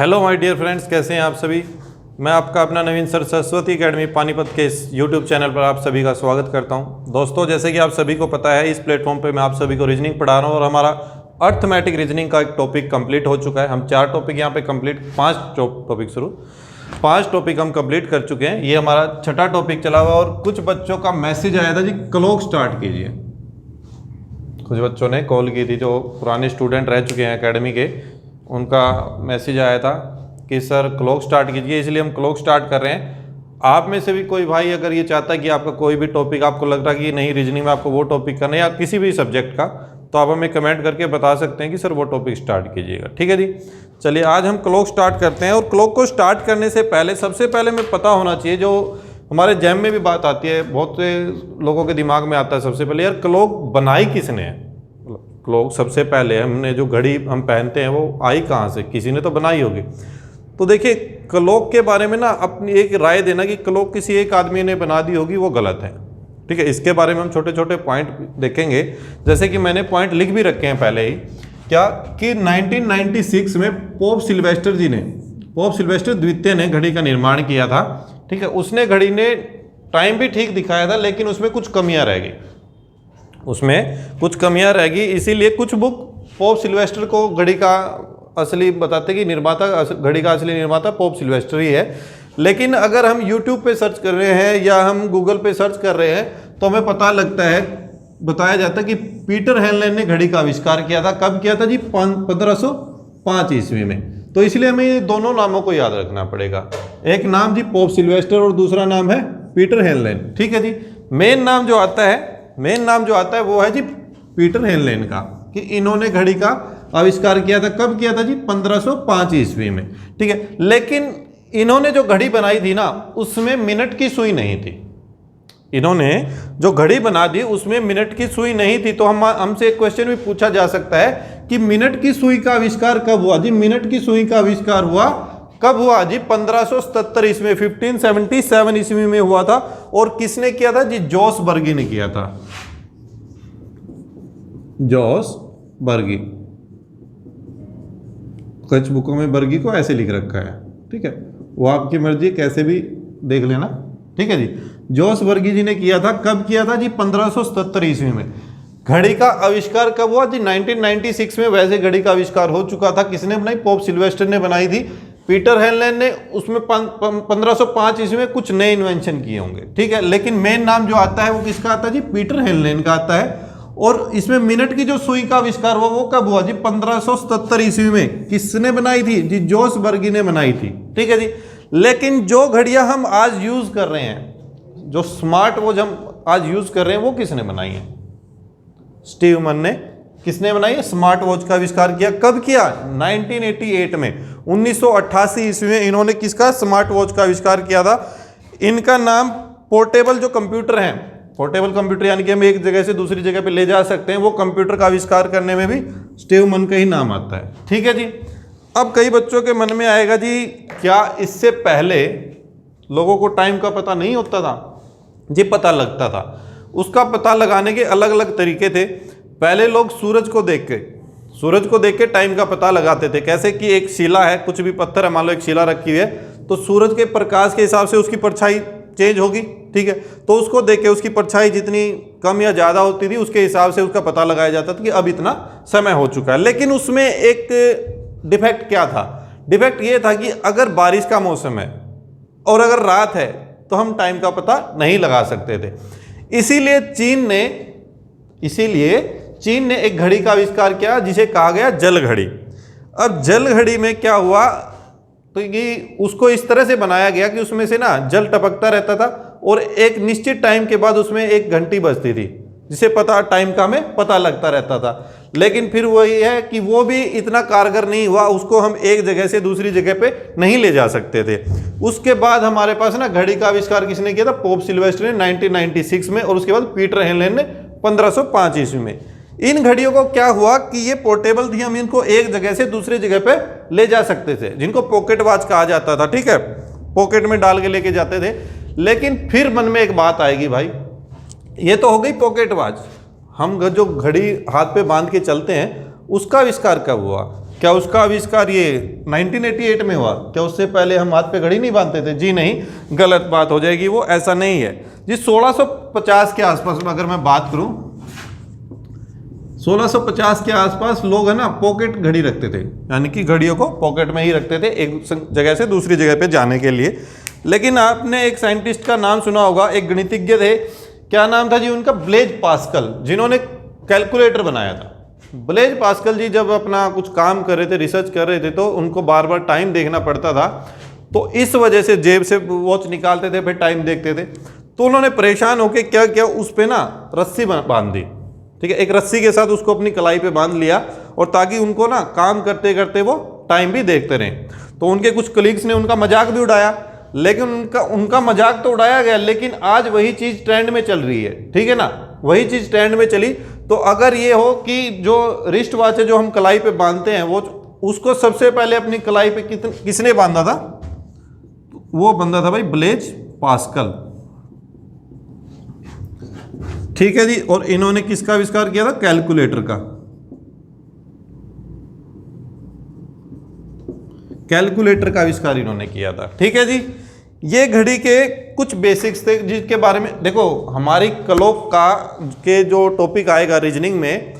Hello my dear friends, कैसे हैं आप सभी। मैं आपका अपना नवीन सर सरस्वती एकेडमी पानीपत के इस यूट्यूब चैनल पर आप सभी का स्वागत करता हूं। दोस्तों, जैसे कि आप सभी को पता है, इस प्लेटफॉर्म पे मैं आप सभी को रीजनिंग पढ़ा रहा हूं और हमारा अर्थमेटिक रीजनिंग का एक टॉपिक कंप्लीट हो चुका है। हम 4 टॉपिक यहाँ पे कंप्लीट 5 टॉपिक हम कंप्लीट कर चुके हैं। ये हमारा 6ठा टॉपिक चला हुआ और कुछ बच्चों का मैसेज आया था जी क्लॉक स्टार्ट कीजिए। कुछ बच्चों ने कॉल की थी जो पुराने स्टूडेंट रह चुके हैं एकेडमी के, उनका मैसेज आया था कि सर क्लॉक स्टार्ट कीजिए, इसलिए हम क्लॉक स्टार्ट कर रहे हैं। आप में से भी कोई भाई अगर ये चाहता है कि आपका कोई भी टॉपिक आपको लग रहा है कि नहीं रीजनिंग में आपको वो टॉपिक करना है या किसी भी सब्जेक्ट का, तो आप हमें कमेंट करके बता सकते हैं कि सर वो टॉपिक स्टार्ट कीजिएगा। ठीक है जी, चलिए आज हम क्लॉक स्टार्ट करते हैं। और क्लॉक को स्टार्ट करने से पहले सबसे पहले हमें पता होना चाहिए, जो हमारे जैम में भी बात आती है, बहुत से लोगों के दिमाग में आता है सबसे पहले, यार क्लॉक बनाई किसने है। क्लॉक सबसे पहले हमने जो घड़ी हम पहनते हैं वो आई कहाँ से, किसी ने तो बनाई होगी। तो देखिए, क्लॉक के बारे में ना अपनी एक राय देना कि क्लॉक किसी एक आदमी ने बना दी होगी, वो गलत है। ठीक है, इसके बारे में हम छोटे छोटे पॉइंट देखेंगे, जैसे कि मैंने पॉइंट लिख भी रखे हैं पहले ही, क्या कि 1996 में पोप सिल्वेस्टर द्वितीय ने घड़ी का निर्माण किया था। ठीक है, उसने घड़ी ने टाइम भी ठीक दिखाया था, लेकिन उसमें कुछ कमियां रह गई। इसीलिए कुछ बुक पोप सिल्वेस्टर को घड़ी का असली बताते कि घड़ी का असली निर्माता पोप सिल्वेस्टर ही है। लेकिन अगर हम YouTube पे सर्च कर रहे हैं या हम गूगल पे सर्च कर रहे हैं तो हमें बताया जाता है कि पीटर हेनलेन ने घड़ी का आविष्कार किया था। कब किया था जी? 1505 ईस्वी में। तो इसलिए हमें ये दोनों नामों को याद रखना पड़ेगा। एक नाम जी पोप सिल्वेस्टर और दूसरा नाम है पीटर हेनलेन। ठीक है जी, मेन नाम जो आता है वो है जी पीटर हेनलेन का, कि इन्होंने घड़ी का आविष्कार किया था। कब किया था जी? 1505 ईस्वी में। ठीक है, लेकिन इन्होंने जो घड़ी बनाई थी ना, उसमें मिनट की सुई नहीं थी। इन्होंने जो घड़ी बना दी उसमें मिनट की सुई नहीं थी। तो हमसे एक क्वेश्चन भी पूछा जा सकता है कि मिनट की सुई का आविष्कार कब हुआ जी? मिनट की सुई का आविष्कार कब हुआ जी? 1577 ईस्वी, 1577 ईस्वी में हुआ था। और किसने किया था जी? जोस बर्गी ने किया था। जोस बर्गी, कुछ बुकों में बर्गी को ऐसे लिख रखा है। ठीक है, वो आपकी मर्जी, कैसे भी देख लेना। ठीक है जी, जोस बर्गी जी ने किया था। कब किया था जी? 1577 ईस्वी में। घड़ी का आविष्कार कब हुआ जी? 1996 में। वैसे घड़ी का आविष्कार हो चुका था। किसने बनाई? पोप सिल्वेस्टर ने बनाई थी। पीटर हेनलेन ने उसमें 1505 ईस्वी में कुछ नए इन्वेंशन किए होंगे। ठीक है, लेकिन मेन नाम जो आता है वो किसका आता है जी? पीटर हेनलेन का आता है। और इसमें मिनट की जो सुई का आविष्कार हुआ वो कब हुआ जी? 1577 ईस्वी में। किसने बनाई थी जी? जोस बर्गी ने बनाई थी। ठीक है जी, लेकिन जो घड़ियां हम आज यूज कर रहे हैं, जो स्मार्ट वॉच हम आज यूज कर रहे हैं, वो किसने बनाई है? स्टीवमन ने। किसने बनाई है? स्मार्ट वॉच का आविष्कार किया। कब किया? 1988 में। 1988 ईस्वी में इन्होंने किसका? स्मार्ट वॉच का आविष्कार किया था। इनका नाम पोर्टेबल जो कंप्यूटर हैं, पोर्टेबल कंप्यूटर यानी कि हम एक जगह से दूसरी जगह पे ले जा सकते हैं, वो कंप्यूटर का आविष्कार करने में भी स्टीवमन का ही नाम आता है। ठीक है जी, अब कई बच्चों के मन में आएगा जी, क्या इससे पहले लोगों को टाइम का पता नहीं होता था? जी पता लगता था। उसका पता लगाने के अलग अलग तरीके थे। पहले लोग सूरज को देख के टाइम का पता लगाते थे। कैसे कि एक शिला है, कुछ भी पत्थर है, मान लो एक शिला रखी हुई है, तो सूरज के प्रकाश के हिसाब से उसकी परछाई चेंज होगी। ठीक है, तो उसको देख के उसकी परछाई जितनी कम या ज़्यादा होती थी, उसके हिसाब से उसका पता लगाया जाता था कि अब इतना समय हो चुका है। लेकिन उसमें एक डिफेक्ट क्या था? डिफेक्ट ये था कि अगर बारिश का मौसम है और अगर रात है तो हम टाइम का पता नहीं लगा सकते थे। इसीलिए चीन ने एक घड़ी का आविष्कार किया जिसे कहा गया जल घड़ी। अब जल घड़ी में क्या हुआ, तो ये उसको इस तरह से बनाया गया कि उसमें से ना जल टपकता रहता था और एक निश्चित टाइम के बाद उसमें एक घंटी बजती थी, जिसे टाइम का हमें पता लगता रहता था। लेकिन फिर वही है कि वो भी इतना कारगर नहीं हुआ, उसको हम एक जगह से दूसरी जगह पे नहीं ले जा सकते थे। उसके बाद हमारे पास ना घड़ी का आविष्कार किसने किया था? पोप सिल्वेस्टर ने 1996 में, और उसके बाद पीटर हेनलेन ने 1505 ईस्वी में। इन घड़ियों को क्या हुआ कि ये पोर्टेबल थी, हम इनको एक जगह से दूसरी जगह पे ले जा सकते थे, जिनको पॉकेट वॉच कहा जाता था। ठीक है, पॉकेट में डाल के लेके जाते थे। लेकिन फिर मन में एक बात आएगी, भाई ये तो हो गई पॉकेट वॉच, हम जो घड़ी हाथ पे बांध के चलते हैं उसका आविष्कार कब हुआ? क्या उसका आविष्कार ये 1988 में हुआ? क्या उससे पहले हम हाथ पे घड़ी नहीं बांधते थे? जी नहीं, गलत बात हो जाएगी, वो ऐसा नहीं है जी। 1650 के आसपास में अगर मैं बात करूं, 1650 के आसपास लोग है ना पॉकेट घड़ी रखते थे, यानी कि घड़ियों को पॉकेट में ही रखते थे एक जगह से दूसरी जगह पे जाने के लिए। लेकिन आपने एक साइंटिस्ट का नाम सुना होगा, एक गणितज्ञ थे, क्या नाम था जी उनका? ब्लेज पास्कल, जिन्होंने कैलकुलेटर बनाया था। ब्लेज पास्कल जी जब अपना कुछ काम कर रहे थे, रिसर्च कर रहे थे, तो उनको बार बार टाइम देखना पड़ता था, तो इस वजह से जेब से वॉच निकालते थे, फिर टाइम देखते थे। तो उन्होंने परेशान होकर क्या किया, उस पर ना रस्सी बांध दी, ठीक है, एक रस्सी के साथ उसको अपनी कलाई पे बांध लिया, और ताकि उनको ना काम करते करते वो टाइम भी देखते रहे। तो उनके कुछ कलीग्स ने उनका मजाक भी उड़ाया, लेकिन उनका मजाक तो उड़ाया गया, लेकिन आज वही चीज़ ट्रेंड में चल रही है, ठीक है ना, वही चीज़ ट्रेंड में चली। तो अगर ये हो कि जो रिस्ट वॉच है जो हम कलाई पे बांधते हैं, वो उसको सबसे पहले अपनी कलाई पे किसने बांधा था? वो बंदा था भाई ब्लेज पास्कल, ठीक है जी। और इन्होंने किसका आविष्कार किया था? कैलकुलेटर का। कैलकुलेटर का आविष्कार इन्होंने किया था, ठीक है जी। ये घड़ी के कुछ बेसिक्स थे जिसके बारे में देखो, हमारी क्लॉक का के जो टॉपिक आएगा रीजनिंग में,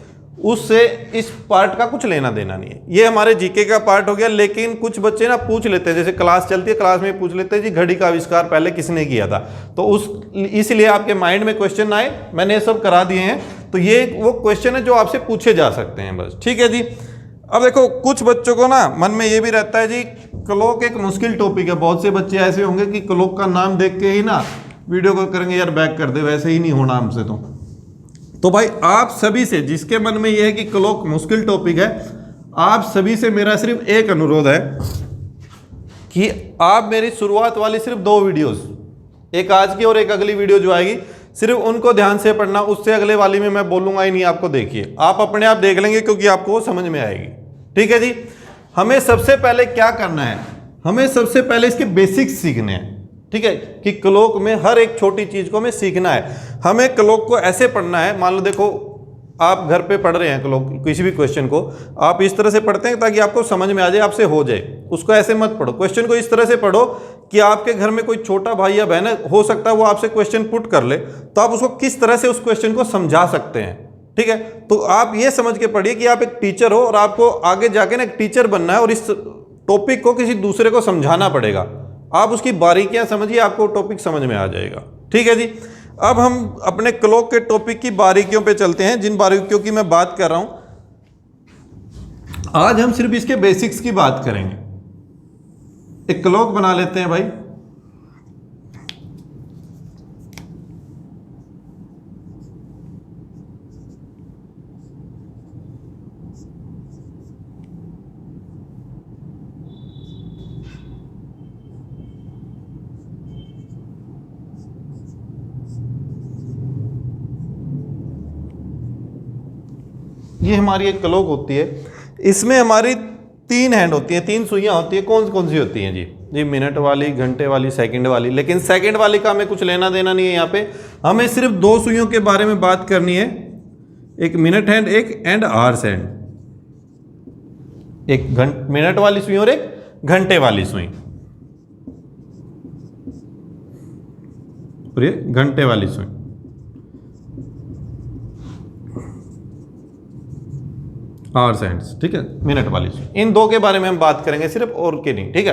उससे इस पार्ट का कुछ लेना देना नहीं है। ये हमारे जीके का पार्ट हो गया। लेकिन कुछ बच्चे ना पूछ लेते हैं, जैसे क्लास चलती है, क्लास में पूछ लेते हैं जी घड़ी का आविष्कार पहले किसने किया था, तो इसलिए आपके माइंड में क्वेश्चन आए, मैंने ये सब करा दिए हैं। तो ये वो क्वेश्चन है जो आपसे पूछे जा सकते हैं बस, ठीक है जी। अब देखो कुछ बच्चों को ना मन में ये भी रहता है जी क्लॉक एक मुश्किल टॉपिक है। बहुत से बच्चे ऐसे होंगे कि क्लॉक का नाम देख के ही ना वीडियो कॉल करेंगे, यार बैक कर दे, वैसे ही नहीं होना हमसे। तो भाई आप सभी से, जिसके मन में ये है कि क्लॉक मुश्किल टॉपिक है, आप सभी से मेरा सिर्फ एक अनुरोध है कि आप मेरी शुरुआत वाली सिर्फ 2 वीडियोस, एक आज की और एक अगली वीडियो जो आएगी, सिर्फ उनको ध्यान से पढ़ना। उससे अगले वाली में मैं बोलूंगा ही नहीं आपको, देखिए आप अपने आप देख लेंगे, क्योंकि आपको वो समझ में आएगी, ठीक है जी। हमें सबसे पहले क्या करना है? हमें सबसे पहले इसके बेसिक्स सीखने हैं, ठीक है, कि क्लॉक में हर एक छोटी चीज को हमें सीखना है। हमें क्लॉक को ऐसे पढ़ना है, मान लो देखो आप घर पे पढ़ रहे हैं क्लॉक, किसी भी क्वेश्चन को आप इस तरह से पढ़ते हैं ताकि आपको समझ में आ जाए, आपसे हो जाए। उसको ऐसे मत पढ़ो, क्वेश्चन को इस तरह से पढ़ो कि आपके घर में कोई छोटा भाई या बहन हो सकता है वो आपसे क्वेश्चन पुट कर ले, तो आप उसको किस तरह से उस क्वेश्चन को समझा सकते हैं, ठीक है। तो आप ये समझ के पढ़िए कि आप एक टीचर हो और आपको आगे जाके ना एक टीचर बनना है, और इस टॉपिक को किसी दूसरे को समझाना पड़ेगा। आप उसकी बारीकियां समझिए, आपको टॉपिक समझ में आ जाएगा, ठीक है जी। अब हम अपने क्लॉक के टॉपिक की बारीकियों पे चलते हैं, जिन बारीकियों की मैं बात कर रहा हूं। आज हम सिर्फ इसके बेसिक्स की बात करेंगे। एक क्लॉक बना लेते हैं भाई। ये हमारी एक क्लॉक होती है, इसमें हमारी 3 हैंड होती हैं, 3 सुइयां होती हैं। कौन कौन सी होती हैं जी? जी मिनट वाली, घंटे वाली, सेकंड वाली। लेकिन सेकंड वाली का हमें कुछ लेना देना नहीं है। यहाँ पे हमें सिर्फ 2 सुइयों के बारे में बात करनी है, एक मिनट हैंड, एक एंड आवर्स हैंड। एक मिनट वाली सुई और एक घंटे वाली सुई, और ये घंटे वाली सुई। आवर्स हैंड्स, ठीक है, मिनट वाली सुई। इन 2 के बारे में हम बात करेंगे सिर्फ, और के नहीं, ठीक है।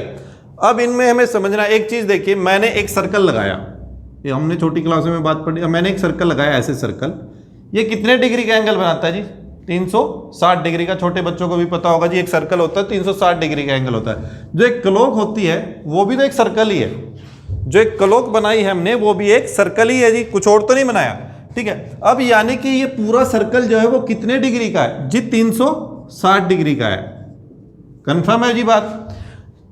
अब इनमें हमें समझना एक चीज, देखिए मैंने एक सर्कल लगाया, ये हमने छोटी क्लासों में बात पढ़ी। मैंने एक सर्कल लगाया, ऐसे सर्कल, ये कितने डिग्री का एंगल बनाता है जी? 360 डिग्री का। छोटे बच्चों को भी पता होगा जी, एक सर्कल होता है 360 डिग्री का एंगल होता है। जो एक क्लॉक होती है वो भी तो एक सर्कल ही है। जो एक क्लॉक बनाई है हमने वो भी एक सर्कल ही है जी, कुछ और तो नहीं बनाया, ठीक है। अब यानी कि ये पूरा सर्कल जो है वो कितने डिग्री का है जी? 360 डिग्री का है। कंफर्म है जी बात?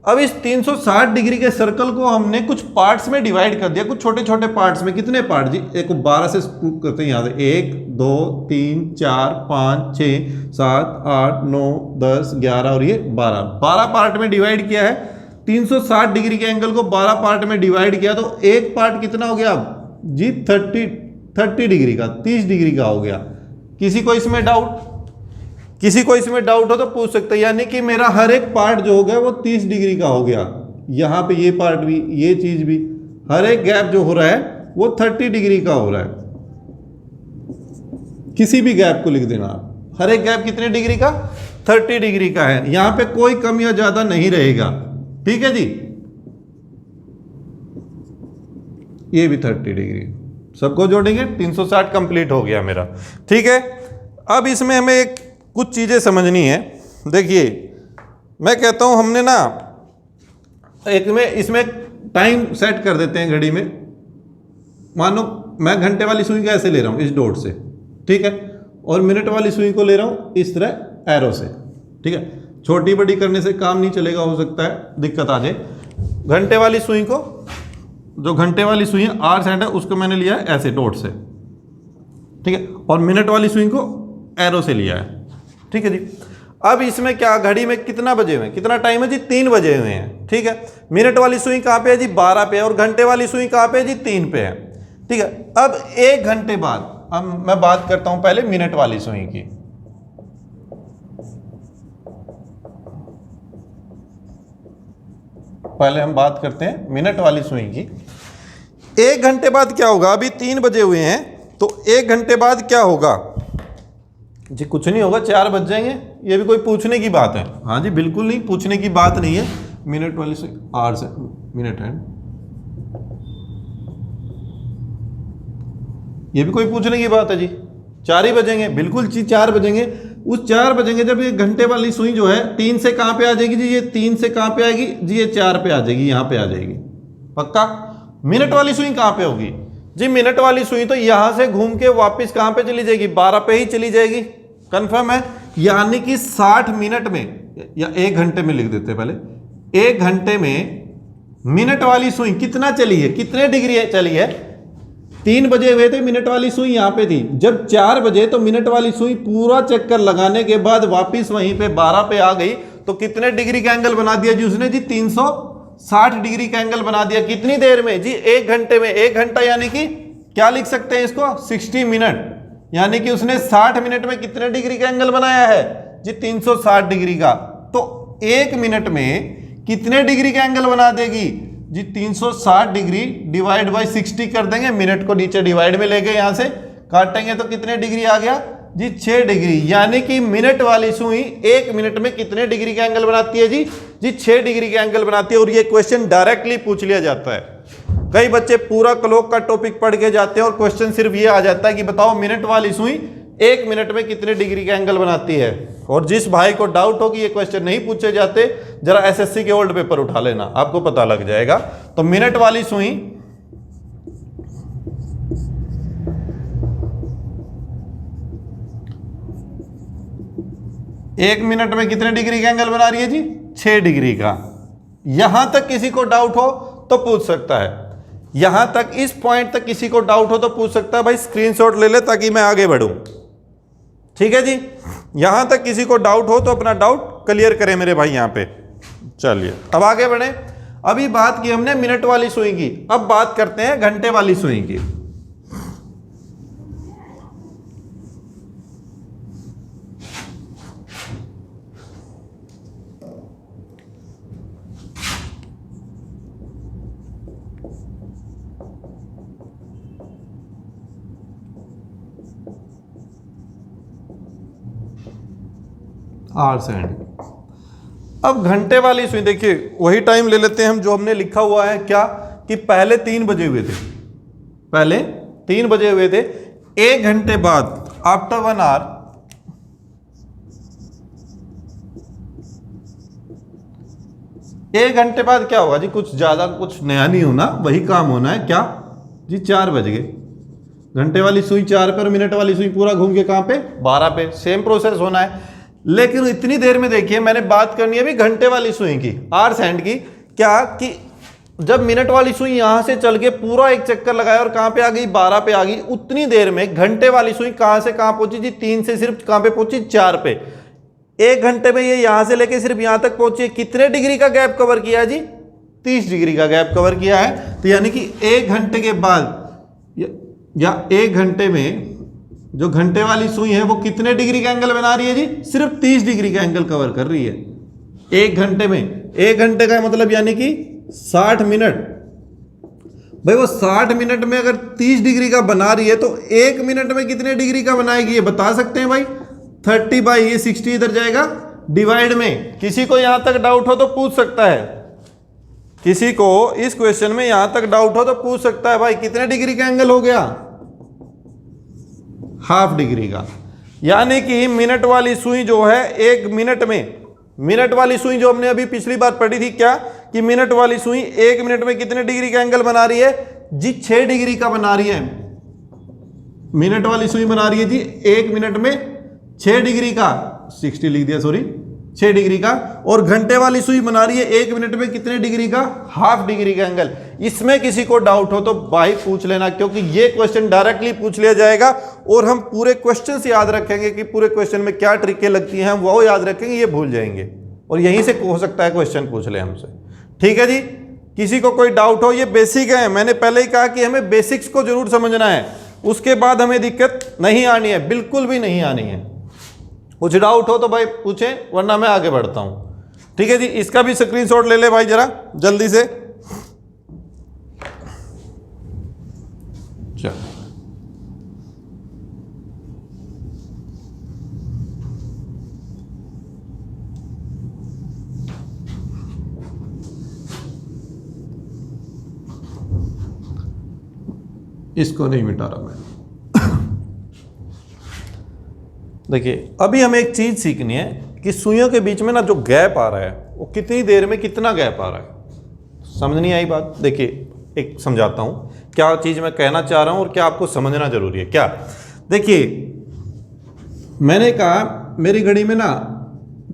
अब इस 360 डिग्री के सर्कल को हमने कुछ पार्ट्स में डिवाइड कर दिया, कुछ छोटे छोटे पार्ट्स में। कितने पार्ट जी? एक को 12 से स्कूप करते हैं यहाँ से, 1 2 3 4 5 6 7 8 9 10 11 और ये 12 पार्ट में डिवाइड किया है। 360 डिग्री के एंगल को 12 पार्ट में डिवाइड किया तो एक पार्ट कितना हो गया जी? 30 डिग्री का, 30 डिग्री का हो गया। किसी को इसमें डाउट? किसी को इसमें डाउट हो तो पूछ सकते हैं। यानी कि मेरा हर एक पार्ट जो हो गया वो 30 डिग्री का हो गया, यहाँ पे ये पार्ट भी, ये चीज भी, हर एक गैप जो हो रहा है वो 30 डिग्री का हो रहा है। किसी भी गैप को लिख देना आप, हर एक गैप कितने डिग्री का, 30 डिग्री का है। यहां पे कोई कम या ज्यादा नहीं रहेगा, ठीक है जी। ये भी 30 डिग्री, सबको जोड़ेंगे 360 कंप्लीट हो गया मेरा, ठीक है। अब इसमें हमें एक कुछ चीजें समझनी है। देखिए मैं कहता हूं हमने ना एक में इसमें टाइम सेट कर देते हैं घड़ी में। मानो मैं घंटे वाली सुई का ऐसे ले रहा हूं इस डॉट से, ठीक है, और मिनट वाली सुई को ले रहा हूं इस तरह एरो से, ठीक है। छोटी बड़ी करने से काम नहीं चलेगा, हो सकता है दिक्कत आ जाए। घंटे वाली सुई को, जो घंटे वाली सुई है आर सेंड है, उसको मैंने लिया है ऐसे डॉट से, ठीक है, और मिनट वाली सुई को एरो से लिया है, ठीक है जी। अब इसमें क्या, घड़ी में कितना बजे हुए हैं, कितना टाइम है जी, 3 बजे हुए हैं, ठीक है। मिनट वाली सुई कहाँ पे है जी, 12 पे है, और घंटे वाली सुई कहाँ पे है जी, 3 पे है, ठीक है। अब 1 घंटे बाद, अब मैं बात करता हूं पहले मिनट वाली सुई की। पहले हम बात करते हैं मिनट वाली सुई की। 1 घंटे बाद क्या होगा, अभी 3 बजे हुए हैं, तो 1 घंटे बाद क्या होगा जी, कुछ नहीं होगा, 4 बज जाएंगे। ये भी कोई पूछने की बात है, हाँ जी बिल्कुल नहीं, पूछने की बात नहीं है। मिनट वाली सुई आर से मिनट है, ये भी कोई पूछने की बात है जी, 4 ही बजेंगे, बिल्कुल जी 4 बजेंगे। उस 4 बजेंगे जब ये घंटे वाली सुई जो है 3 से कहां पे आ जाएगी जी, ये 3 से कहां पे आएगी जी, ये 4 पे आ जाएगी, यहां पे आ जाएगी पक्का। मिनट वाली सुई कहां पे होगी जी, मिनट वाली सुई तो यहां से घूम के वापस कहां पे चली जाएगी, 12 पे ही चली जाएगी, कंफर्म है। यानी कि 60 मिनट में, या 1 घंटे में लिख देते पहले, 1 घंटे में मिनट वाली सुई कितना चली है, कितने डिग्री चली है। 3 बजे हुए थे, मिनट वाली सुई यहां पे थी। जब 4 बजे तो मिनट वाली सुई पूरा चक्कर लगाने के बाद वापस वहीं पे 12 पे आ गई, तो कितने डिग्री का एंगल बना दिया जी उसने जी, 360 डिग्री का एंगल बना दिया। कितनी देर में जी, 1 घंटे में। 1 घंटा यानी कि क्या लिख सकते हैं इसको, 60 मिनट, यानी कि उसने 60 मिनट में कितने डिग्री का एंगल बनाया है जी, 360 डिग्री का। तो 1 मिनट में कितने डिग्री का एंगल बना देगी जी, 360 डिग्री डिवाइड बाय 60 कर देंगे, मिनट को नीचे डिवाइड में लेके यहां से काटेंगे तो कितने डिग्री आ गया जी, 6 डिग्री। यानी कि मिनट वाली सुई 1 मिनट में कितने डिग्री का एंगल बनाती है जी, 6 डिग्री का एंगल बनाती है। और ये क्वेश्चन डायरेक्टली पूछ लिया जाता है। कई बच्चे पूरा क्लॉक का टॉपिक पढ़ के जाते हैं और क्वेश्चन सिर्फ ये आ जाता है कि बताओ मिनट वाली सुई 1 मिनट में कितने डिग्री का एंगल बनाती है। और जिस भाई को डाउट हो कि ये क्वेश्चन नहीं पूछे जाते, जरा एसएससी के ओल्ड पेपर उठा लेना, आपको पता लग जाएगा। तो मिनट वाली सुई 1 मिनट में कितने डिग्री का एंगल बना रही है जी, 6 डिग्री का। यहां तक किसी को डाउट हो तो पूछ सकता है, यहां तक इस पॉइंट तक किसी को डाउट हो तो पूछ सकता है। भाई स्क्रीनशॉट ले ले ताकि मैं आगे बढ़ूं, ठीक है जी। यहां तक किसी को डाउट हो तो अपना डाउट क्लियर करें मेरे भाई यहां पे। चलिए अब आगे बढ़े। अभी बात की हमने मिनट वाली सुई की, अब बात करते हैं घंटे वाली सुई की। आर सेंड। अब घंटे वाली सुई देखिए, वही टाइम ले लेते हैं हम जो हमने लिखा हुआ है, क्या कि पहले 3 बजे हुए थे, पहले 3 बजे हुए थे। 1 घंटे बाद आफ्टर 1 आवर, एक घंटे बाद क्या होगा जी, कुछ ज्यादा कुछ नया नहीं होना, वही काम होना है। क्या जी, 4 बज गए। घंटे वाली सुई 4 पे और मिनट वाली सुई पूरा घूम के कहां पे, 12 पे। सेम प्रोसेस होना है। लेकिन इतनी देर में देखिए मैंने बात करनी है भी घंटे वाली सुई की, आर सेंड की। क्या कि जब मिनट वाली सुई यहां से चल के पूरा एक चक्कर लगाया और कहां पे आ गई, 12 पे आ गई, उतनी देर में घंटे वाली सुई कहां से कहां पहुंची जी, 3 से सिर्फ कहां पे पहुंची, 4 पे। 1 घंटे में ये यहां से लेके सिर्फ यहां तक पहुंची। कितने डिग्री का गैप कवर किया जी, 30 डिग्री का गैप कवर किया है। तो यानी कि 1 घंटे के बाद या 1 घंटे में जो घंटे वाली सुई है वो कितने डिग्री का एंगल बना रही है जी? सिर्फ 30 डिग्री का एंगल कवर कर रही है 1 घंटे में। 1 घंटे का मतलब यानी कि 60 मिनट। भाई वो 60 मिनट में अगर 30 डिग्री का बना रही है तो 1 मिनट में कितने डिग्री का बनाएगी ये बता सकते हैं भाई? 30 बाई ये 60 इधर जाएगा डिवाइड में। किसी को यहां तक डाउट हो तो पूछ सकता है, किसी को इस क्वेश्चन में यहां तक डाउट हो तो पूछ सकता है भाई कितने डिग्री का एंगल हो गया? ½ डिग्री का। यानी कि मिनट वाली सुई जो है 1 मिनट में, मिनट वाली सुई जो हमने अभी पिछली बार पढ़ी थी क्या कि मिनट वाली सुई 1 मिनट में कितने डिग्री का एंगल बना रही है जी? 6 डिग्री का बना रही है। मिनट वाली सुई बना रही है जी 1 मिनट में 6 डिग्री का, 60 लिख दिया सॉरी, 6 डिग्री का। और घंटे वाली सुई बना रही है 1 मिनट में कितने डिग्री का? ½ डिग्री का एंगल। इसमें किसी को डाउट हो तो भाई पूछ लेना, क्योंकि ये क्वेश्चन डायरेक्टली पूछ लिया जाएगा और हम पूरे क्वेश्चन से याद रखेंगे कि पूरे क्वेश्चन में क्या ट्रिकें लगती हैं, हम वो याद रखेंगे, ये भूल जाएंगे और यहीं से हो सकता है क्वेश्चन पूछ ले हमसे। ठीक है जी, किसी को कोई डाउट हो? ये बेसिक है, मैंने पहले ही कहा कि हमें बेसिक्स को जरूर समझना है, उसके बाद हमें दिक्कत नहीं आनी है, बिल्कुल भी नहीं आनी है। कुछ डाउट हो तो भाई पूछें, वरना मैं आगे बढ़ता हूं। ठीक है जी, इसका भी स्क्रीनशॉट ले ले भाई जरा जल्दी से। चलो इसको नहीं मिटा रहा मैं। देखिए अभी हमें एक चीज सीखनी है कि सुइयों के बीच में ना जो गैप आ रहा है वो कितनी देर में कितना गैप आ रहा है। समझ नहीं आई बात? देखिए एक समझाता हूं क्या चीज मैं कहना चाह रहा हूं और क्या आपको समझना जरूरी है। क्या देखिए, मैंने कहा मेरी घड़ी में ना,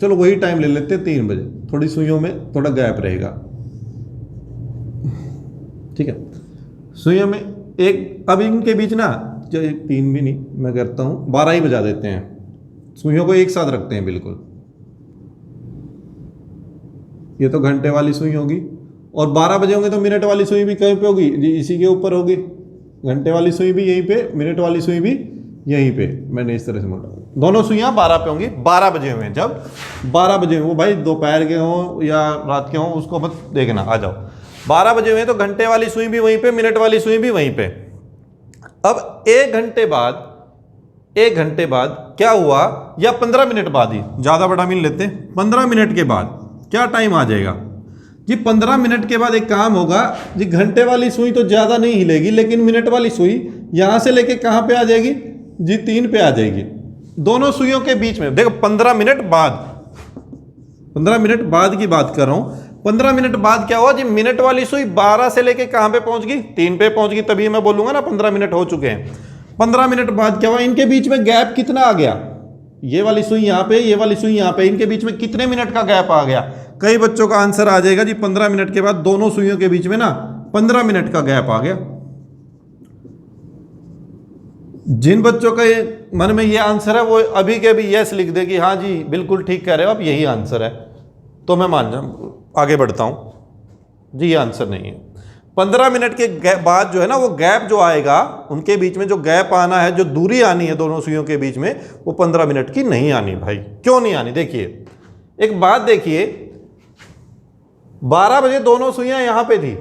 चलो वही टाइम ले लेते हैं 3 बजे, थोड़ी सुइयों में थोड़ा गैप रहेगा। ठीक है, सुइयों में एक, अब इनके बीच ना 3 भी नहीं, मैं करता हूं 12 ही बजा देते हैं, सुइयों को एक साथ रखते हैं बिल्कुल। ये तो घंटे वाली सुई होगी और 12 बजे होंगे तो मिनट वाली सुई भी कहीं पे होगी जी? इसी के ऊपर होगी। घंटे वाली सुई भी यहीं पे, मिनट वाली सुई भी यहीं पे। मैंने इस तरह से मोटा, दोनों सुइयां 12 पे होंगी। 12 बजे हुए, जब 12 बजे वो भाई दोपहर के हों या रात के हों उसको मत देखना, आ जाओ। 12 बजे हुए तो घंटे वाली सुई भी वहीं पे, मिनट वाली सुई भी वहीं पे। अब 1 घंटे बाद, 1 घंटे बाद क्या हुआ, या 15 मिनट बाद ही, ज्यादा बड़ा मिल लेते हैं, 15 मिनट के बाद क्या टाइम आ जाएगा जी? 15 मिनट के बाद एक काम होगा जी, घंटे वाली सुई तो ज्यादा नहीं हिलेगी, लेकिन मिनट वाली सुई यहां से लेके कहां पे आ जाएगी जी? 3 पे आ जाएगी। दोनों सुइयों के बीच में देखो 15 मिनट बाद, 15 मिनट बाद की बात कर रहा हूं। 15 मिनट बाद क्या हुआ जी? मिनट वाली सुई 12 से लेके कहां पे पहुंच गई? 3 पे पहुंच गई। तभी मैं बोलूंगा ना 15 मिनट हो चुके हैं। 15 मिनट बाद क्या हुआ? इनके बीच में गैप कितना आ गया? ये वाली सुई यहां पे, ये वाली सुई यहां पे, इनके बीच में कितने मिनट का गैप आ गया? कई बच्चों का आंसर आ जाएगा जी 15 मिनट के बाद दोनों सुइयों के बीच में ना 15 मिनट का गैप आ गया। जिन बच्चों का मन में ये आंसर है वो अभी के भी यस लिख दे कि हाँ जी बिल्कुल ठीक कह रहे हो आप, यही आंसर है, तो मैं मान जाऊं, आगे बढ़ता हूं जी। ये आंसर नहीं है। 15 मिनट के बाद जो है ना वो गैप जो आएगा, उनके बीच में जो गैप आना है, जो दूरी आनी है दोनों सुइयों के बीच में, वो 15 मिनट की नहीं आनी भाई। क्यों नहीं आनी? देखिए एक बात देखिए, 12 बजे दोनों सुइयां यहां पे थी,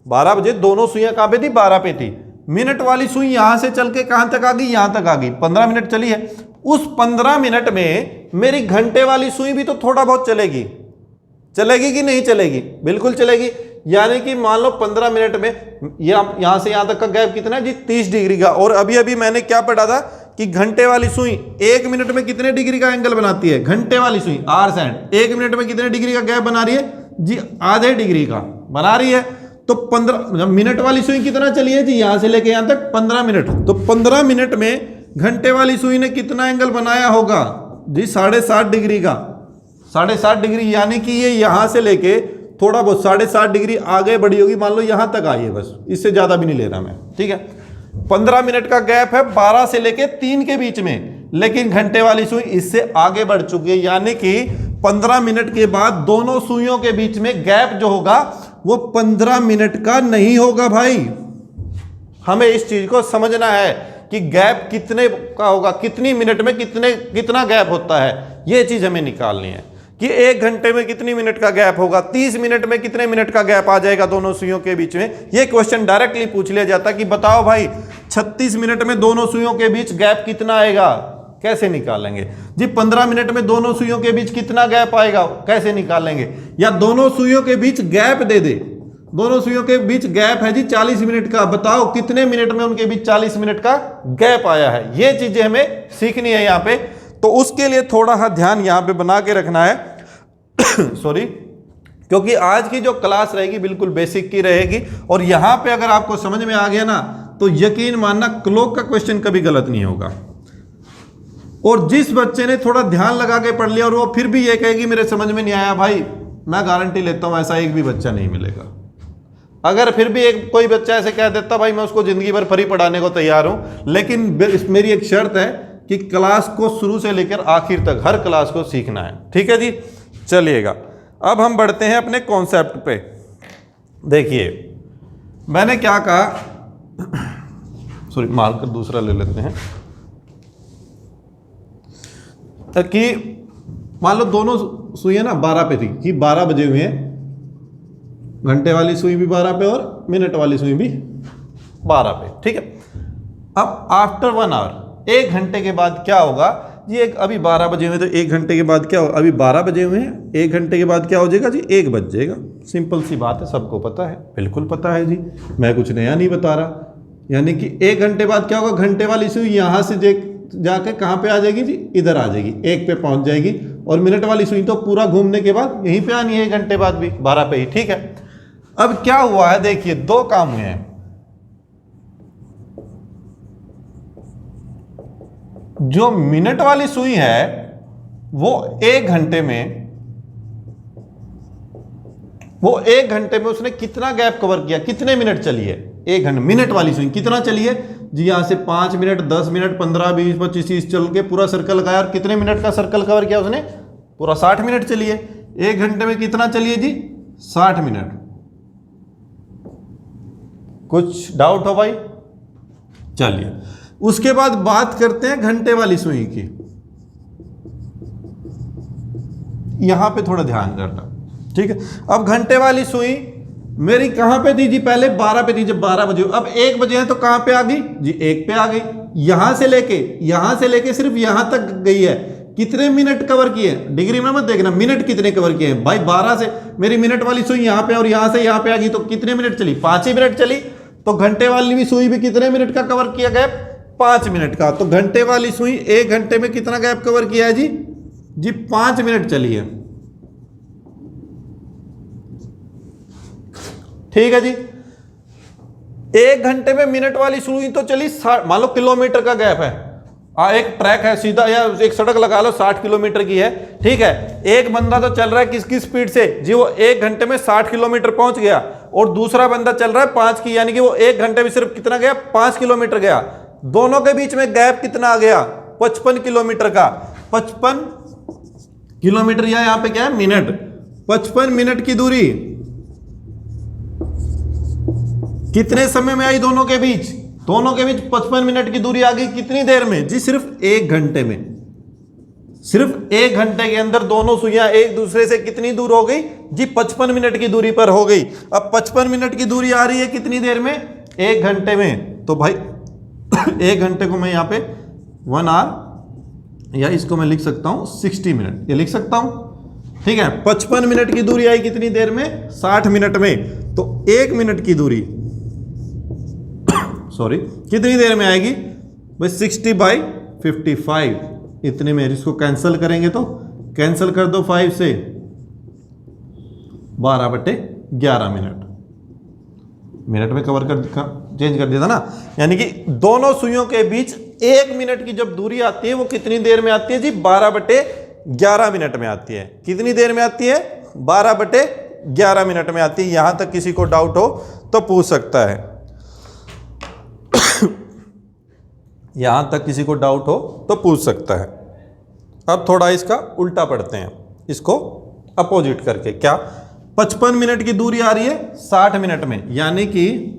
12 बजे दोनों सुइयां कहां पे थी? 12 पे थी। मिनट वाली सुई यहां से चल के कहां तक आ गई? यहां तक आ गई। 15 मिनट चली है। उस 15 मिनट में मेरी घंटे वाली सुई भी तो थोड़ा बहुत चलेगी, चलेगी कि नहीं चलेगी? बिल्कुल चलेगी। यानी कि मान लो 15 मिनट में यहां से यहां तक का गैप कितना है जी? 30 डिग्री का। और अभी अभी मैंने क्या पढ़ा था कि घंटे वाली सुई 1 मिनट में कितने डिग्री का एंगल बनाती है? घंटे वाली सुई आर सेंड 1 मिनट में कितने डिग्री का गैप बना रही है जी? आधे डिग्री का बना रही है। तो 15 मिनट वाली सुई कितना चली है जी? यहां से लेके यहां तक 15 मिनट। तो 15 मिनट में घंटे वाली सुई ने कितना एंगल बनाया होगा जी? 7.5 डिग्री का। 7.5 डिग्री, यानी कि ये यहां से लेके थोड़ा बहुत 7.5 डिग्री आगे बढ़ी होगी, मान लो यहां तक आई है, बस इससे ज्यादा भी नहीं ले रहा मैं। ठीक है, 15 मिनट का गैप है 12 से लेके 3 के बीच में, लेकिन घंटे वाली सुई इससे आगे बढ़ चुकी है। यानी कि 15 मिनट के बाद दोनों सुइयों के बीच में गैप जो होगा वो 15 मिनट का नहीं होगा भाई। हमें इस चीज को समझना है कि गैप कितने का होगा, कितनी मिनट में कितना गैप होता है, ये चीज हमें निकालनी है कि 1 घंटे में कितनी मिनट का गैप होगा, 30 मिनट में कितने मिनट का गैप आ जाएगा दोनों सुइयों के बीच में। ये क्वेश्चन डायरेक्टली पूछ लिया जाता कि बताओ भाई 36 मिनट में दोनों सुइयों के बीच गैप कितना आएगा, कैसे निकालेंगे जी। 15 मिनट में दोनों सुइयों के बीच कितना गैप आएगा, कैसे निकालेंगे। या दोनों सुइयों के बीच गैप दे दे, दोनों सुइयों के बीच गैप है जी 40 मिनट का, बताओ कितने मिनट में उनके बीच 40 मिनट का गैप आया है। ये चीजें हमें सीखनी है यहाँ पे, तो उसके लिए थोड़ा सा ध्यान यहाँ पे बना के रखना है सॉरी, क्योंकि आज की जो क्लास रहेगी बिल्कुल बेसिक की रहेगी, और यहाँ पे अगर आपको समझ में आ गया ना तो यकीन मानना क्लॉक का क्वेश्चन कभी गलत नहीं होगा। और जिस बच्चे ने थोड़ा ध्यान लगा के पढ़ लिया और वो फिर भी ये कहेगी मेरे समझ में नहीं आया, भाई मैं गारंटी लेता हूं ऐसा एक भी बच्चा नहीं मिलेगा। अगर फिर भी एक कोई बच्चा ऐसे कह देता भाई मैं उसको जिंदगी भर फ्री पढ़ाने को तैयार हूं, लेकिन मेरी एक शर्त है कि क्लास को शुरू से लेकर आखिर तक हर क्लास को सीखना है, ठीक है जी। चलिएगा अब हम बढ़ते हैं अपने कॉन्सेप्ट पे। देखिए मैंने क्या कहा, सॉरी मार्कर दूसरा ले लेते हैं, कि मान लो दोनों सुई ना 12 पे थी कि 12 बजे हुए हैं, घंटे वाली सुई भी 12 पे और मिनट वाली सुई भी 12 पे, ठीक है। अब आफ्टर 1 आवर, 1 घंटे के बाद क्या होगा जी, एक अभी 12 बजे हुए तो 1 घंटे के बाद क्या होगा, अभी 12 बजे हुए हैं, 1 घंटे के बाद क्या हो जाएगा जी, 1 बज जाएगा। सिंपल सी बात है, सबको पता है, बिल्कुल पता है जी, मैं कुछ नया नहीं बता रहा। यानी कि 1 घंटे बाद क्या होगा, घंटे वाली सुई यहाँ से जाके कहाँ पे आ जाएगी जी, इधर आ जाएगी, 1 पे पहुंच जाएगी, और मिनट वाली सुई तो पूरा घूमने के बाद यहीं पे आनी है 1 घंटे बाद भी 12 पे ही, ठीक है। अब क्या हुआ है, देखिए 2 काम हुए हैं। जो मिनट वाली सुई है वो 1 घंटे में उसने कितना गैप कवर किया, कितने मिनट चली है, 1 घंटे। मिनट वाली सुई कितना चली है जी, यहां से 5 मिनट 10 मिनट 15 20 25 30 चल के पूरा सर्कल लगाया, और कितने मिनट का सर्कल कवर किया उसने, पूरा 60 मिनट चली है। 1 घंटे में कितना चली है जी, 60 मिनट। कुछ डाउट हो भाई, चलिए उसके बाद बात करते हैं घंटे वाली सुई की। यहां पे थोड़ा ध्यान करना, ठीक है। अब घंटे वाली सुई मेरी कहां पे थी जी, पहले 12 पे थी, जब 12 बजे, अब 1 बजे है तो कहां पे आ गई जी, 1 पे आ गई। यहां से लेके सिर्फ यहां तक गई है, कितने मिनट कवर किए, डिग्री में मत देखना, मिनट कितने कवर किए हैं भाई। 12 से मेरी मिनट वाली सुई यहां पे और यहां से यहां पे आ गई, तो कितने मिनट चली, 5 ही मिनट चली। तो घंटे वाली भी सुई भी कितने मिनट का कवर किया गया, 5 मिनट का। तो घंटे वाली सुई 1 घंटे में कितना गैप कवर किया है जी 5 मिनट चली है, ठीक है जी। 1 घंटे में मिनट वाली सुई तो चली, मान लो किलोमीटर का गैप है, एक ट्रैक है सीधा या एक सड़क लगा लो 60 किलोमीटर की है, ठीक है। एक बंदा तो चल रहा है किसकी स्पीड से जी, वो 1 घंटे में 60 किलोमीटर पहुंच गया, और दूसरा बंदा चल रहा है 5 की, यानी कि वो 1 घंटे में सिर्फ कितना गया, 5 किलोमीटर गया। दोनों के बीच में गैप कितना आ गया, 55 किलोमीटर का। 55 किलोमीटर या यहां पे क्या है, मिनट। 55 मिनट की दूरी कितने समय में आई, दोनों के बीच 55 मिनट की दूरी आ गई, कितनी देर में जी, सिर्फ 1 घंटे में। सिर्फ 1 घंटे के अंदर दोनों सुइयां एक दूसरे से कितनी दूर हो गई जी, 55 मिनट की दूरी पर हो गई। अब 55 मिनट की दूरी आ रही है कितनी देर में, 1 घंटे में। तो भाई 1 घंटे को मैं यहां पे 1 आवर, या इसको मैं लिख सकता हूं 60 मिनट, ये लिख सकता हूं, ठीक है। 55 मिनट की दूरी आई कितनी देर में, 60 मिनट में। तो 1 मिनट की दूरी सॉरी कितनी देर में आएगी भाई, 60/55, इतने में। इसको कैंसिल करेंगे तो कैंसिल कर दो 5 से, 12/11 मिनट में कवर कर चेंज कर दिया था ना। यानी कि दोनों सुइयों के बीच 1 मिनट की जब दूरी आती है वो कितनी देर में आती है जी, 12/11 मिनट में आती है। कितनी देर में आती है, 12/11 मिनट में आती है। यहां तक किसी को डाउट हो तो पूछ सकता है, यहां तक किसी को डाउट हो तो पूछ सकता है। अब थोड़ा इसका उल्टा पढ़ते हैं, इसको अपोजिट करके। क्या, 55 मिनट की दूरी आ रही है 60 मिनट में, यानी कि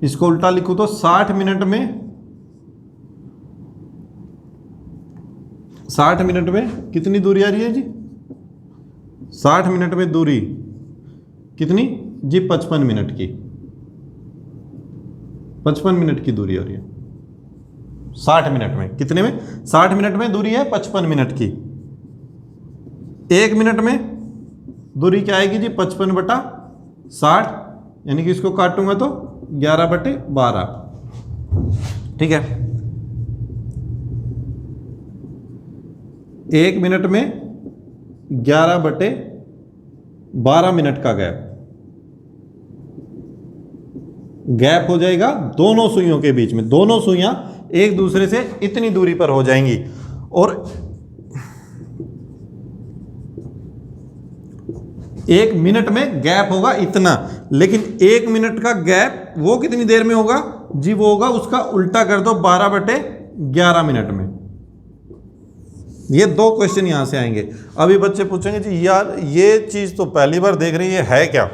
इसको उल्टा लिखूं तो 60 मिनट में 60 मिनट में कितनी दूरी आ रही है जी? 60 मिनट में दूरी कितनी जी? 55 मिनट की, 55 मिनट की दूरी आ रही है 60 मिनट में। कितने में? 60 मिनट में दूरी है 55 मिनट की। 1 मिनट में दूरी क्या आएगी जी? 55/60, यानी कि इसको काटूंगा तो 11/12। ठीक है, 1 मिनट में 11/12 मिनट का गैप हो जाएगा दोनों सुइयों के बीच में। दोनों सुइयां एक दूसरे से इतनी दूरी पर हो जाएंगी और 1 मिनट में गैप होगा इतना। लेकिन 1 मिनट का गैप वो कितनी देर में होगा जी? वो होगा, उसका उल्टा कर दो, 12/11 मिनट में। ये 2 क्वेश्चन यहां से आएंगे। अभी बच्चे पूछेंगे जी यार ये चीज तो पहली बार देख रही है क्या?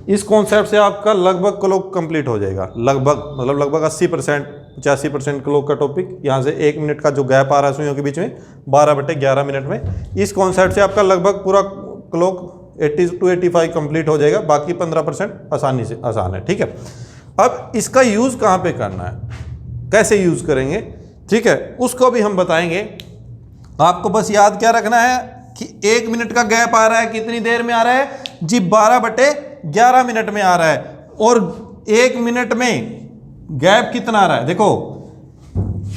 इस कॉन्सेप्ट से आपका लगभग क्लॉक कंप्लीट हो जाएगा। लगभग 80% 85% क्लॉक का टॉपिक यहाँ से 1 मिनट का जो गैप आ रहा है सुइयों के बीच में 12/11 मिनट में, इस कॉन्सेप्ट से आपका लगभग पूरा क्लॉक 80 to 85 कंप्लीट हो जाएगा। बाकी 15% आसान है। ठीक है, अब इसका यूज कहाँ पे करना है, कैसे यूज करेंगे, ठीक है, उसको भी हम बताएंगे। आपको बस याद क्या रखना है कि 1 मिनट का गैप आ रहा है, कितनी देर में आ रहा है जी? 12/11 मिनट में आ रहा है। और 1 मिनट में गैप कितना आ रहा है? देखो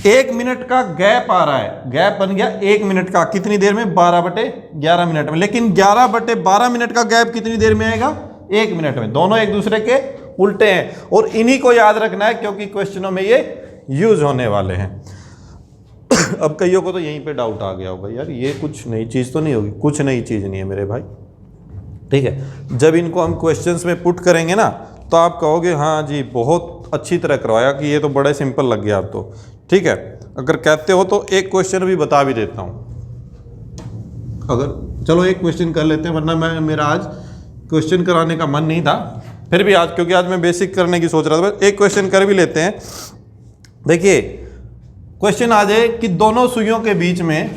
1 मिनट का गैप आ रहा है, गैप बन गया 1 मिनट का, कितनी देर में? 12/11 मिनट में। लेकिन 11/12 मिनट का गैप कितनी देर में आएगा? 1 मिनट में। दोनों एक दूसरे के उल्टे हैं और इन्हीं को याद रखना है क्योंकि क्वेश्चनों में ये यूज होने वाले हैं। अब कईयों को तो यहीं पे डाउट आ गया होगा, यार ये कुछ नई चीज तो नहीं होगी। कुछ नई चीज नहीं है मेरे भाई। ठीक है, जब इनको हम क्वेश्चंस में पुट करेंगे ना तो आप कहोगे हाँ जी बहुत अच्छी तरह करवाया कि ये तो बड़े सिंपल लग गया आप तो। ठीक है, अगर कहते हो तो एक क्वेश्चन भी बता भी देता हूँ। अगर चलो एक क्वेश्चन कर लेते हैं, वरना मेरा आज क्वेश्चन कराने का मन नहीं था, फिर भी आज क्योंकि आज मैं बेसिक करने की सोच रहा था, एक क्वेश्चन कर भी लेते हैं। देखिए क्वेश्चन आ जाए कि दोनों सुइयों के बीच में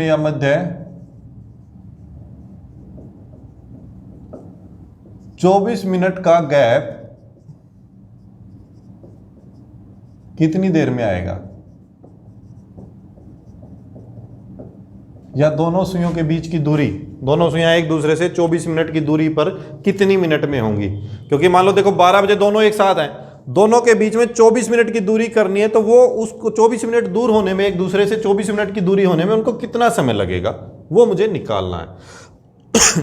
या मध्य 24 मिनट का गैप कितनी देर में आएगा? या दोनों सुइयों के बीच की दूरी, दोनों सुइयां एक दूसरे से 24 मिनट की दूरी पर कितनी मिनट में होंगी? क्योंकि मान लो देखो 12 बजे दोनों एक साथ हैं, दोनों के बीच में 24 मिनट की दूरी करनी है, तो वो उसको 24 मिनट दूर होने में, एक दूसरे से 24 मिनट की दूरी होने में उनको कितना समय लगेगा वो मुझे निकालना है।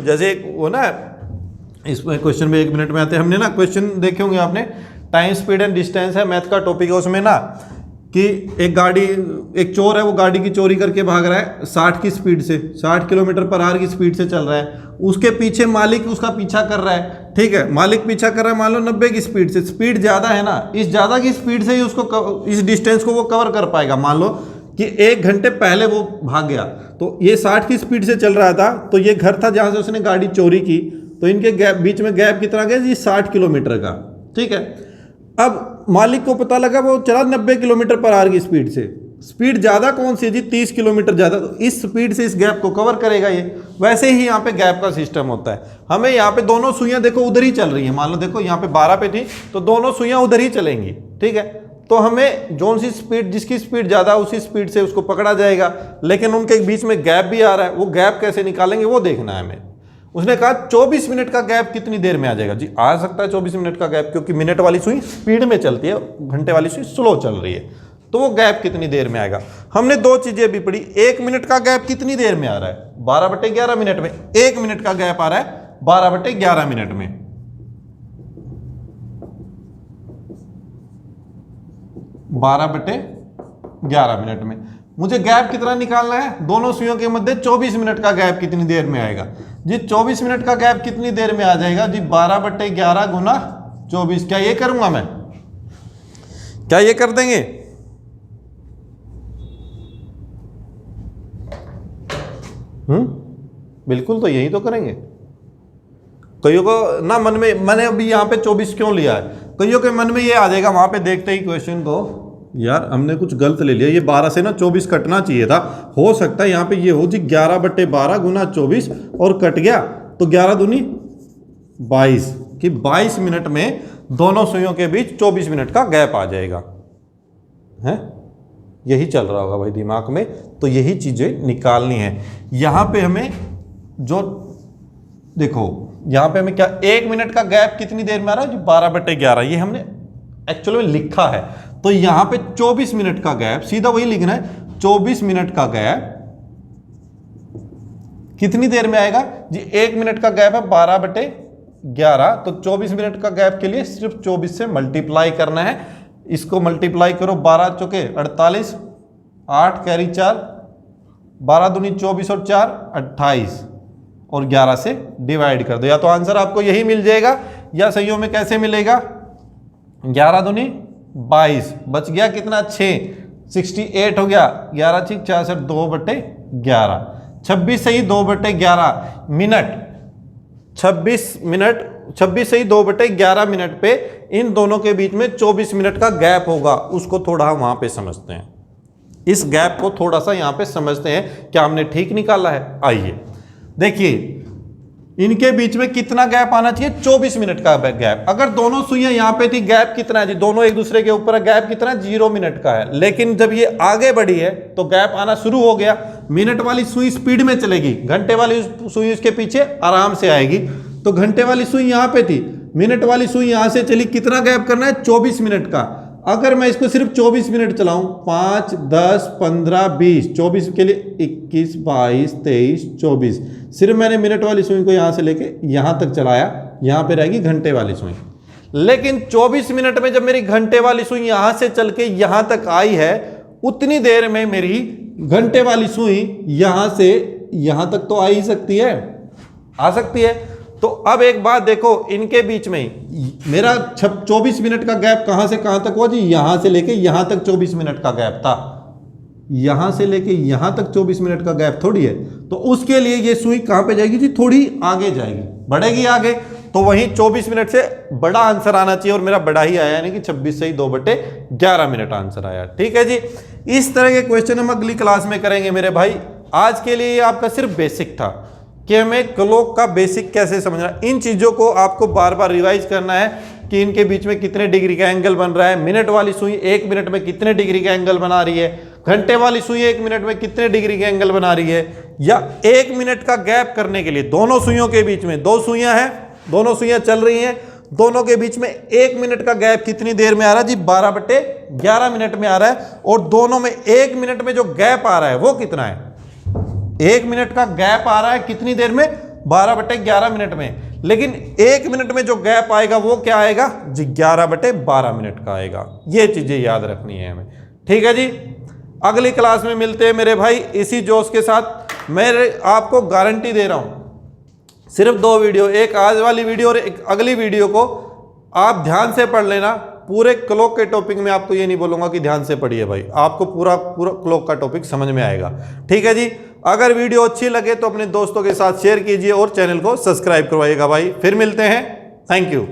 जैसे वो ना इसमें क्वेश्चन में 1 मिनट में आते हैं, हमने ना क्वेश्चन देखे होंगे आपने, टाइम स्पीड एंड डिस्टेंस है, मैथ का टॉपिक है। उसमें ना कि एक चोर है, वो गाड़ी की चोरी करके भाग रहा है 60 की स्पीड से, 60 किलोमीटर/आवर की स्पीड से चल रहा है। उसके पीछे मालिक उसका पीछा कर रहा है। ठीक है, मालिक पीछा कर रहा है मान लो 90 की स्पीड से, स्पीड ज़्यादा है ना, इस ज़्यादा की स्पीड से ही उसको इस डिस्टेंस को वो कवर कर पाएगा। मान लो कि 1 घंटे पहले वो भाग गया, तो ये 60 की स्पीड से चल रहा था, तो ये घर था जहाँ से उसने गाड़ी चोरी की, तो इनके बीच में गैप कितना गया जी? 60 किलोमीटर का। ठीक है, अब मालिक को पता लगा वो चला 90 किलोमीटर/आवर की स्पीड से, स्पीड ज़्यादा कौन सी है जी? 30 किलोमीटर ज़्यादा, तो इस स्पीड से इस गैप को कवर करेगा ये। वैसे ही यहाँ पे गैप का सिस्टम होता है। हमें यहाँ पे दोनों सुइयां देखो उधर ही चल रही हैं, मान लो देखो यहाँ पे 12 पे थी, तो दोनों सुइयां उधर ही चलेंगी। ठीक है, तो हमें जो सी स्पीड, जिसकी स्पीड ज़्यादा उसी स्पीड से उसको पकड़ा जाएगा। लेकिन उनके बीच में गैप भी आ रहा है, वो गैप कैसे निकालेंगे वो देखना है हमें। उसने कहा 24 मिनट का गैप कितनी देर में आ जाएगा जी? आ सकता है 24 मिनट का गैप, क्योंकि मिनट वाली सुई स्पीड में चलती है, घंटे वाली सुई स्लो चल रही है, तो वो गैप कितनी देर में आएगा? हमने 2 चीजें भी पढ़ी। 1 मिनट का गैप कितनी देर में आ रहा है? 12/11 मिनट में। 1 मिनट का गैप आ रहा है 12/11 मिनट में। 12/11 मिनट में मुझे गैप कितना निकालना है? दोनों सुइयों के मध्य 24 मिनट का गैप कितनी देर में आएगा जी? 24 मिनट का गैप कितनी देर में आ जाएगा जी? 12/11 गुना 24। क्या ये करूंगा मैं? क्या ये कर देंगे? बिल्कुल, तो यही तो करेंगे। कईयों को ना मन में, मैंने अभी यहाँ पे 24 क्यों लिया है, कईयों के मन में ये आ जाएगा वहां पे देखते ही क्वेश्चन को, यार हमने कुछ गलत ले लिया, ये 12 से ना 24 कटना चाहिए था। हो सकता है यहाँ पे ये हो जी 11/12 गुना 24 और कट गया, तो 11 दूनी 22 कि 22 मिनट में दोनों सुइयों के बीच 24 मिनट का गैप आ जाएगा है। यही चल रहा होगा भाई दिमाग में, तो यही चीजें निकालनी है। यहां पे हमें जो देखो, यहां पे हमें क्या 1 मिनट का गैप कितनी देर में आ रहा है, जो 12/11 ये हमने एक्चुअली में लिखा है। तो यहां पे 24 मिनट का गैप, सीधा वही लिखना है, 24 मिनट का गैप कितनी देर में आएगा जी। 1 मिनट का गैप है 12/11, तो 24 मिनट का गैप के लिए सिर्फ 24 से मल्टीप्लाई करना है। इसको मल्टीप्लाई करो, 12 चौके 48, 8 कैरी 4, 12 दूनी 24 और 4 28 और 11 से डिवाइड कर दो। या तो आंसर आपको यही मिल जाएगा, या सहीयों में कैसे मिलेगा, 11 दूनी 22, बच गया कितना 6, 68 हो गया, 11 6 66, 2/11, 26 सही 2/11 मिनट, 26 मिनट, 26 सही 2/11 मिनट पे इन दोनों के बीच में 24 मिनट का गैप होगा। उसको थोड़ा वहां पे समझते हैं, इस गैप को थोड़ा सा यहां पे समझते हैं, क्या हमने ठीक निकाला है। आइए देखिए, इनके बीच में कितना गैप आना चाहिए, 24 मिनट का गैप। अगर दोनों सुइयां यहां पे थी, गैप कितना है जी, दोनों एक दूसरे के ऊपर, गैप कितना, 0 मिनट का है। लेकिन जब ये आगे बढ़ी है तो गैप आना शुरू हो गया। मिनट वाली सुई स्पीड में चलेगी, घंटे वाली सुई उसके पीछे आराम से आएगी। तो घंटे वाली सुई यहां पे थी, मिनट वाली सुई यहां से चली, कितना गैप करना है, 24 मिनट का। अगर मैं इसको सिर्फ 24 मिनट चलाऊं, 5 10 15 20, 24 के लिए 21 22 23 24, सिर्फ मैंने मिनट वाली सुई को यहां से लेके यहां तक चलाया, यहां पे रहेगी घंटे वाली सुई। लेकिन 24 मिनट में जब मेरी घंटे वाली सुई यहां से चल के यहां तक आई है, उतनी देर में मेरी घंटे वाली सुई यहां से यहां तक तो आ ही सकती है, आ सकती है। तो अब एक बात देखो, इनके बीच में मेरा 24 मिनट का गैप कहां से कहां तक हुआ जी, यहां से लेके यहां तक 24 मिनट का गैप था। यहां से लेके यहां तक 24 मिनट का गैप थोड़ी है। तो उसके लिए ये सुई कहां पे जाएगी जी, थोड़ी आगे जाएगी, बढ़ेगी आगे। तो वहीं 24 मिनट से बड़ा आंसर आना चाहिए, और मेरा बड़ा ही आया, यानी कि 26 से ही 2/11 मिनट आंसर आया। ठीक है जी, इस तरह के क्वेश्चन हम अगली क्लास में करेंगे मेरे भाई। आज के लिए आपका सिर्फ बेसिक था कि हमें क्लॉक का बेसिक कैसे समझना। इन चीज़ों को आपको बार बार रिवाइज करना है कि इनके बीच में कितने डिग्री का एंगल बन रहा है, मिनट वाली सुई 1 मिनट में कितने डिग्री का एंगल बना रही है, घंटे वाली सुई 1 मिनट में कितने डिग्री का एंगल बना रही है, या 1 मिनट का गैप करने के लिए दोनों सुइयों के बीच में, 2 सुइयां हैं, दोनों सुइयां चल रही हैं, दोनों के बीच में 1 मिनट का गैप कितनी देर में आ रहा है जी, 12/11 मिनट में आ रहा है। और दोनों में 1 मिनट में जो गैप आ रहा है वो कितना है, 1 मिनट का गैप आ रहा है कितनी देर में, 12/11 मिनट में। लेकिन 1 मिनट में जो गैप आएगा वो क्या आएगा जी, 11/12 मिनट का आएगा। ये चीजें याद रखनी है हमें। ठीक है जी, अगली क्लास में मिलते हैं मेरे भाई इसी जोश के साथ। मैं आपको गारंटी दे रहा हूं, सिर्फ 2 वीडियो, एक आज वाली वीडियो और एक अगली वीडियो को आप ध्यान से पढ़ लेना। पूरे क्लॉक के टॉपिक में आपको ये नहीं बोलूंगा कि ध्यान से पढ़िए भाई, आपको पूरा क्लॉक का टॉपिक समझ में आएगा। ठीक है जी, अगर वीडियो अच्छी लगे तो अपने दोस्तों के साथ शेयर कीजिए और चैनल को सब्सक्राइब करवाइएगा भाई। फिर मिलते हैं, थैंक यू।